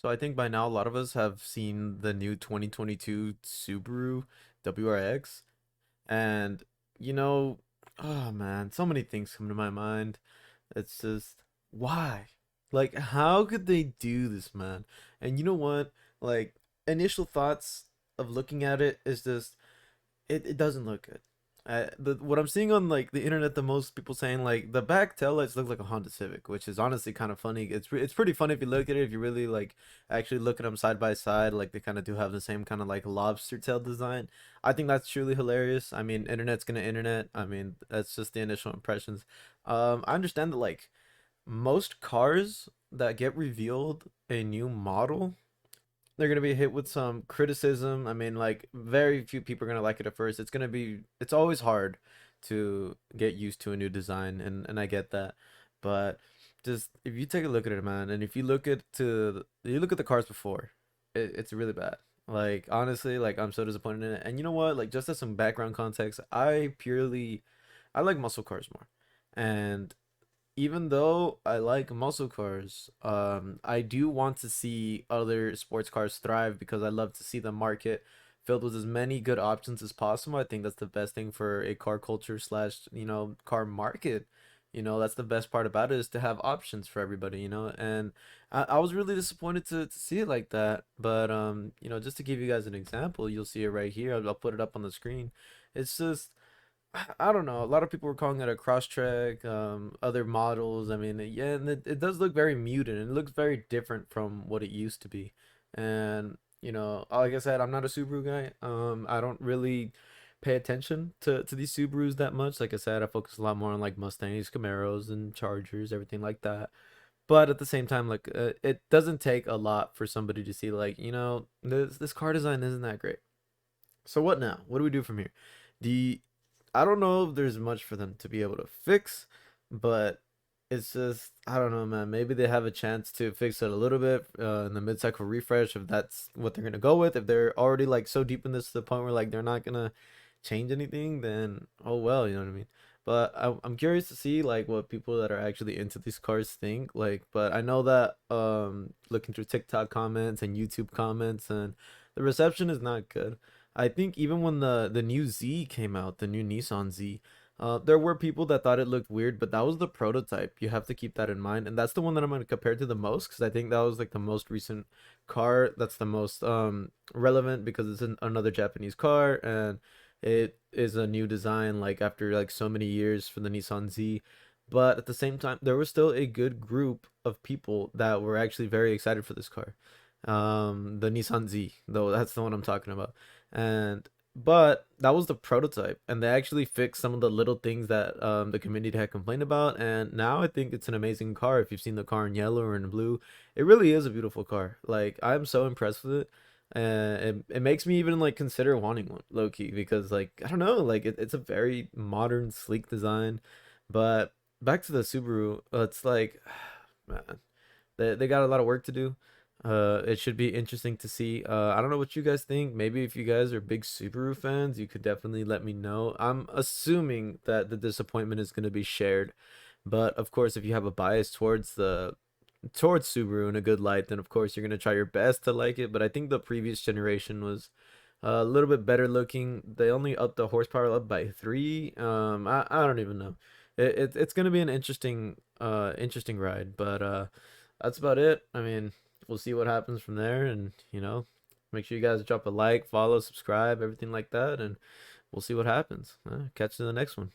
So I think by now a lot of us have seen the new 2022 Subaru WRX, and you know, oh man, so many things come to my mind. It's just why? Like how could they do this, man? And you know what? Like initial thoughts of looking at it is just it doesn't look good. What I'm seeing on like the internet, the most people saying like the back taillights look like a Honda Civic, which is honestly kind of funny. It's pretty funny if you look at it. If you really like actually look at them side by side, like they kind of do have the same kind of like lobster tail design. I think that's truly hilarious. I mean, internet's gonna internet. I mean, that's just the initial impressions. I understand that like most cars that get revealed a new model, they're gonna be hit with some criticism. I mean, like very few people are gonna like it at first. It's always hard to get used to a new design, and I get that. But just if you take a look at it, man, and if you look at the cars before, it's really bad. Like honestly, like I'm so disappointed in it. And you know what? Like just as some background context, I like muscle cars more. And even though I like muscle cars, I do want to see other sports cars thrive because I love to see the market filled with as many good options as possible. I think that's the best thing for a car culture slash, car market. That's the best part about it is to have options for everybody, and I was really disappointed to see it like that. But, just to give you guys an example, you'll see it right here. I'll put it up on the screen. It's just I don't know. A lot of people were calling it a cross track, other models. I mean, yeah, and it does look very muted and it looks very different from what it used to be. And, like I said, I'm not a Subaru guy. I don't really pay attention to these Subarus that much. Like I said, I focus a lot more on like Mustangs, Camaros, and Chargers, everything like that. But at the same time, like it doesn't take a lot for somebody to see like, this car design isn't that great. So what now? What do we do from here? The I don't know if there's much for them to be able to fix, but it's just I don't know, man. Maybe they have a chance to fix it a little bit in the mid-cycle refresh if that's what they're gonna go with. If they're already like so deep in this to the point where like they're not gonna change anything, then oh well, you know what I mean. But I'm curious to see like what people that are actually into these cars think. Like, but I know that looking through TikTok comments and YouTube comments and the reception is not good. I think even when the new Z came out, the new Nissan Z, there were people that thought it looked weird, but that was the prototype. You have to keep that in mind, and that's the one that I'm going to compare to the most because I think that was like the most recent car that's the most relevant because it's another Japanese car and it is a new design like after like so many years for the Nissan Z. But at the same time, there was still a good group of people that were actually very excited for this car. The Nissan Z, though, that's the one I'm talking about. And but that was the prototype, and they actually fixed some of the little things that the community had complained about, and now I think it's an amazing car. If you've seen the car in yellow or in blue, it really is a beautiful car. Like I'm so impressed with it, and it makes me even like consider wanting one, low key, because like I don't know, like it's a very modern, sleek design. But back to the Subaru, it's like, man, they got a lot of work to do. It should be interesting to see. I don't know what you guys think. Maybe if you guys are big Subaru fans, you could definitely let me know. I'm assuming that the disappointment is going to be shared, but of course, if you have a bias towards Subaru in a good light, then of course you're going to try your best to like it. But I think the previous generation was a little bit better looking. They only upped the horsepower up by three. I don't even know. It's gonna be an interesting ride, but that's about it. I mean, we'll see what happens from there, and make sure you guys drop a like, follow, subscribe, everything like that, and we'll see what happens. Catch you in the next one.